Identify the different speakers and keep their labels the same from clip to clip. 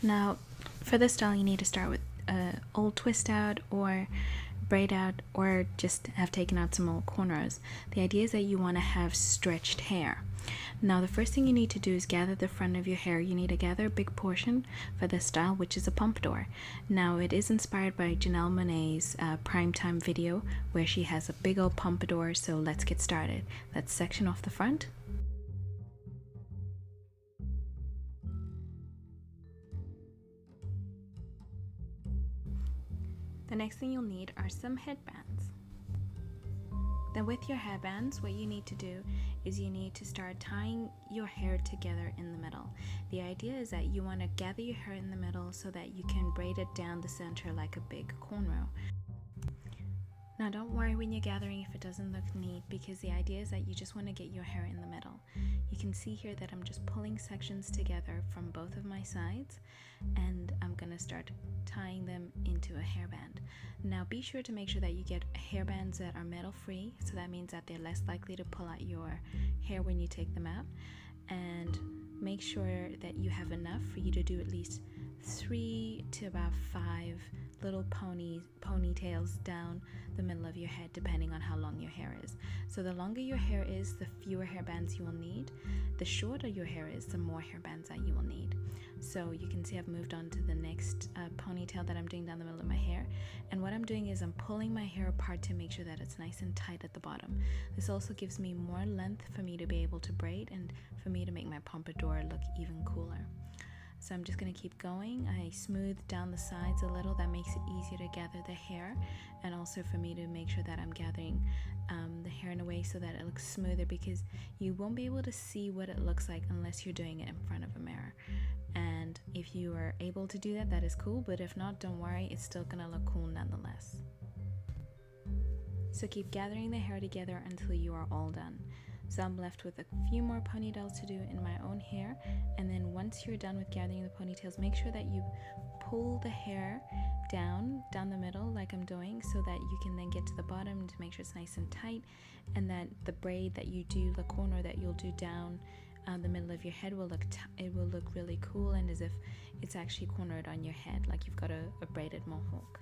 Speaker 1: Now, for this style, you need to start with old twist out or braid out, or just have taken out some old cornrows. The idea is that you want to have stretched hair. Now, the first thing you need to do is gather the front of your hair. You need to gather a big portion for this style, which is a pompadour. Now, it is inspired by Janelle Monae's Primetime video where she has a big old pompadour. So let's get started. Let's section off the front. The next thing you'll need are some headbands. Then with your headbands, what you need to do is you need to start tying your hair together in the middle. The idea is that you want to gather your hair in the middle so that you can braid it down the center like a big cornrow. Now don't worry when you're gathering if it doesn't look neat, because the idea is that you just want to get your hair in the middle. You can see here that I'm just pulling sections together from both of my sides, and I'm going to start tying them into a hairband. Now be sure to make sure that you get hairbands that are metal free, so that means that they're less likely to pull out your hair when you take them out, and make sure that you have enough for you to do at least 3 to about 5 little ponytails down the middle of your head, depending on how long your hair is. So the longer your hair is, the fewer hairbands you will need. The shorter your hair is, the more hairbands that you will need. So you can see I've moved on to the next ponytail that I'm doing down the middle of my hair, and what I'm doing is I'm pulling my hair apart to make sure that it's nice and tight at the bottom. This also gives me more length for me to be able to braid and for me to make my pompadour look even cooler. So I'm just going to keep going. I smooth down the sides a little. That makes it easier to gather the hair, and also for me to make sure that I'm gathering the hair in a way so that it looks smoother, because you won't be able to see what it looks like unless you're doing it in front of a mirror. And if you are able to do that, that is cool, but if not, don't worry, it's still going to look cool nonetheless. So keep gathering the hair together until you are all done. So I'm left with a few more ponytails to do in my own hair, and then once you're done with gathering the ponytails, make sure that you pull the hair down the middle like I'm doing, so that you can then get to the bottom to make sure it's nice and tight, and that the braid that you do, the corner that you'll do down the middle of your head will look really cool, and as if it's actually cornered on your head, like you've got a braided mohawk.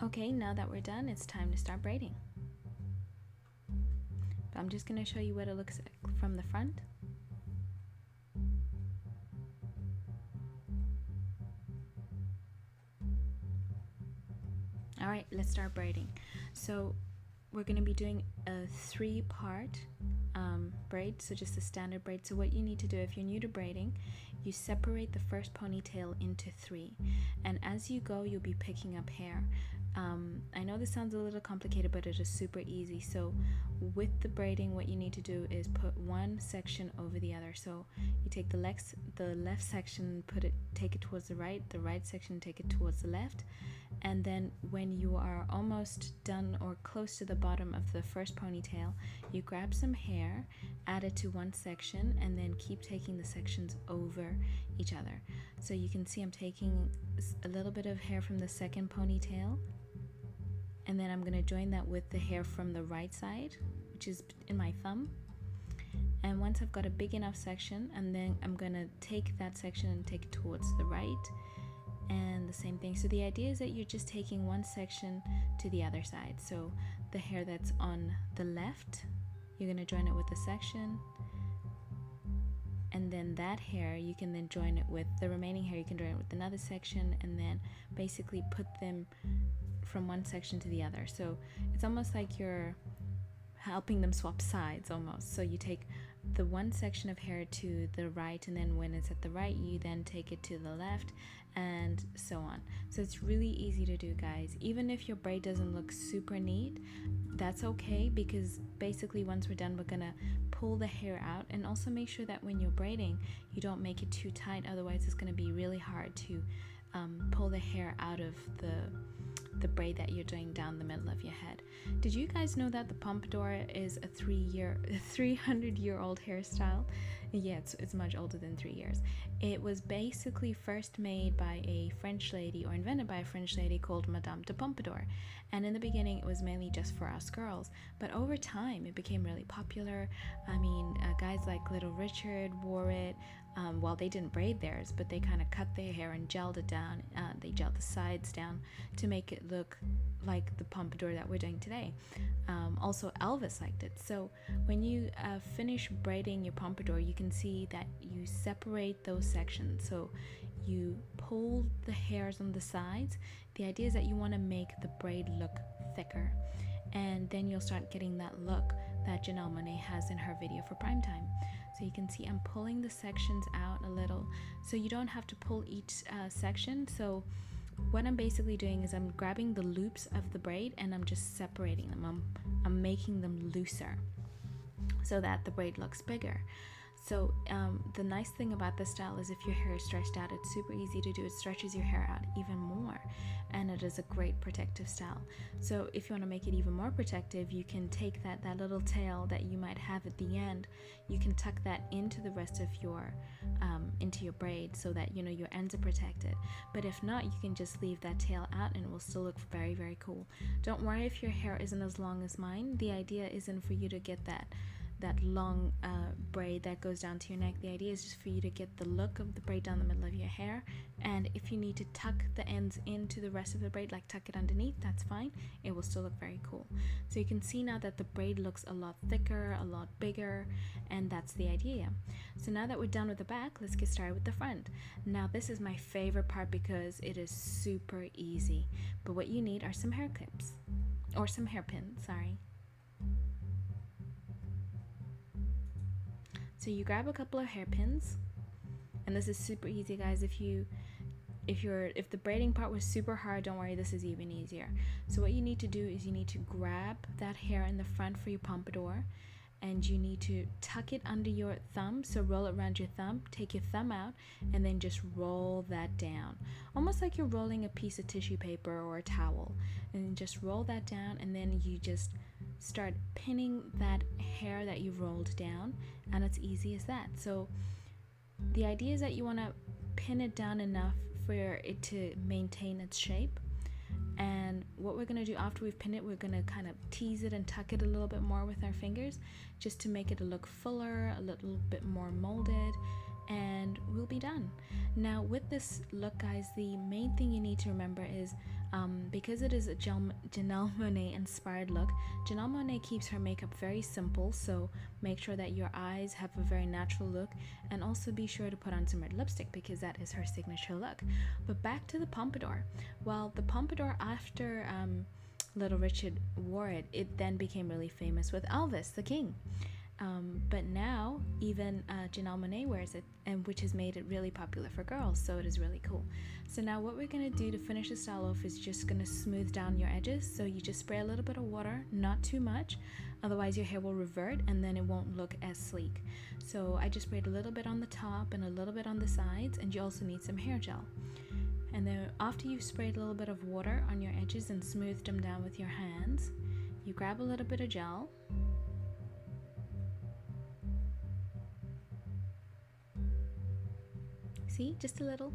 Speaker 1: Okay, now that we're done, it's time to start braiding. But I'm just going to show you what it looks like from the front. Alright, let's start braiding. So we're going to be doing a 3-part braid, so just a standard braid. So what you need to do, if you're new to braiding, you separate the first ponytail into 3, and as you go, you'll be picking up hair. I know this sounds a little complicated, but it is super easy. So with the braiding, what you need to do is put one section over the other. So you take the left section, take it towards the right section, take it towards the left, and then when you are almost done or close to the bottom of the first ponytail, you grab some hair, add it to one section, and then keep taking the sections over each other. So you can see I'm taking a little bit of hair from the second ponytail, and then I'm going to join that with the hair from the right side, which is in my thumb. And once I've got a big enough section, and then I'm going to take that section and take it towards the right, and the same thing. So the idea is that you're just taking one section to the other side. So the hair that's on the left, you're going to join it with the section, and then that hair you can then join it with the remaining hair, you can join it with another section, and then basically put them from one section to the other. So it's almost like you're helping them swap sides almost. So you take the one section of hair to the right, and then when it's at the right, you then take it to the left, and so on. So it's really easy to do, guys. Even if your braid doesn't look super neat, that's okay, because basically once we're done, we're gonna pull the hair out, and also make sure that when you're braiding, you don't make it too tight, otherwise it's gonna be really hard to pull the hair out of the braid that you're doing down the middle of your head. Did you guys know that the pompadour is a 300-year-old hairstyle? Yeah, it's much older than 3 years. It was basically first made by a French lady, or invented by a French lady called Madame de Pompadour. And in the beginning, it was mainly just for us girls. But over time, it became really popular. I mean, guys like Little Richard wore it. Well, they didn't braid theirs, but they kind of cut their hair and gelled it down. They gelled the sides down to make it look like the pompadour that we're doing today. Also, Elvis liked it. So when you finish braiding your pompadour, you can see that you separate those sections. So you pull the hairs on the sides. The idea is that you want to make the braid look thicker, and then you'll start getting that look that Janelle Monae has in her video for Primetime. So you can see I'm pulling the sections out a little, so you don't have to pull each section. So what I'm basically doing is I'm grabbing the loops of the braid and I'm just separating them. I'm making them looser so that the braid looks bigger. So the nice thing about this style is if your hair is stretched out, it's super easy to do. It stretches your hair out even more, and it is a great protective style. So if you want to make it even more protective, you can take that little tail that you might have at the end, you can tuck that into the rest of your into your braid, so that you know your ends are protected. But if not, you can just leave that tail out and it will still look very, very cool. Don't worry if your hair isn't as long as mine. The idea isn't for you to get that long braid that goes down to your neck. The idea is just for you to get the look of the braid down the middle of your hair, and if you need to tuck the ends into the rest of the braid, like tuck it underneath, that's fine. It will still look very cool. So you can see now that the braid looks a lot thicker, a lot bigger, and that's the idea. So now that we're done with the back, let's get started with the front. Now this is my favorite part because it is super easy, but what you need are some hair clips, or some hairpins, sorry. So you grab a couple of hairpins, and this is super easy, guys. If the braiding part was super hard, don't worry, this is even easier. So what you need to do is you need to grab that hair in the front for your pompadour, and you need to tuck it under your thumb. So roll it around your thumb, take your thumb out, and then just roll that down, almost like you're rolling a piece of tissue paper or a towel, and just roll that down, and then you just start pinning that hair that you've rolled down, and it's easy as that. So the idea is that you want to pin it down enough for it to maintain its shape, and what we're going to do after we've pinned it, we're going to kind of tease it and tuck it a little bit more with our fingers, just to make it look fuller, a little bit more molded, and we'll be done. Now with this look, guys, the main thing you need to remember is because it is a Janelle Monae inspired look, Janelle Monae keeps her makeup very simple, so make sure that your eyes have a very natural look, and also be sure to put on some red lipstick because that is her signature look. But back to the pompadour. Well, the pompadour, after Little Richard wore it, it then became really famous with Elvis the King. But now even Janelle Monae wears it, and which has made it really popular for girls, so it is really cool. So now what we're going to do to finish the style off is just going to smooth down your edges. So you just spray a little bit of water, not too much, otherwise your hair will revert and then it won't look as sleek. So I just sprayed a little bit on the top and a little bit on the sides, and you also need some hair gel. And then after you've sprayed a little bit of water on your edges and smoothed them down with your hands, you grab a little bit of gel. See, just a little.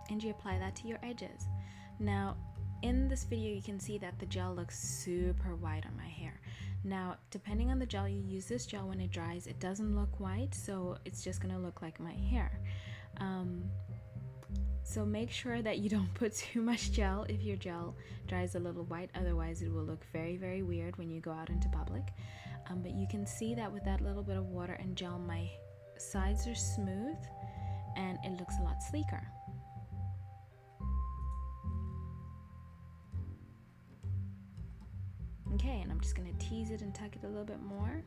Speaker 1: And you apply that to your edges. Now, in this video, you can see that the gel looks super white on my hair. Now, depending on the gel you use, this gel when it dries, it doesn't look white, so it's just gonna look like my hair. So make sure that you don't put too much gel if your gel dries a little white, otherwise it will look very, very weird when you go out into public. But you can see that with that little bit of water and gel, my sides are smooth and it looks a lot sleeker. Okay, and I'm just gonna tease it and tuck it a little bit more,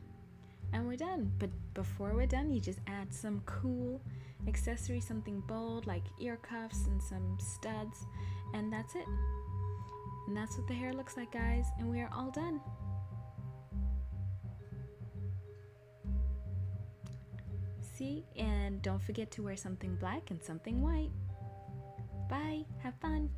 Speaker 1: and we're done. But before we're done, you just add some cool accessory, something bold like ear cuffs and some studs, and that's it. And that's what the hair looks like, guys, and we are all done. See, and don't forget to wear something black and something white. Bye, have fun.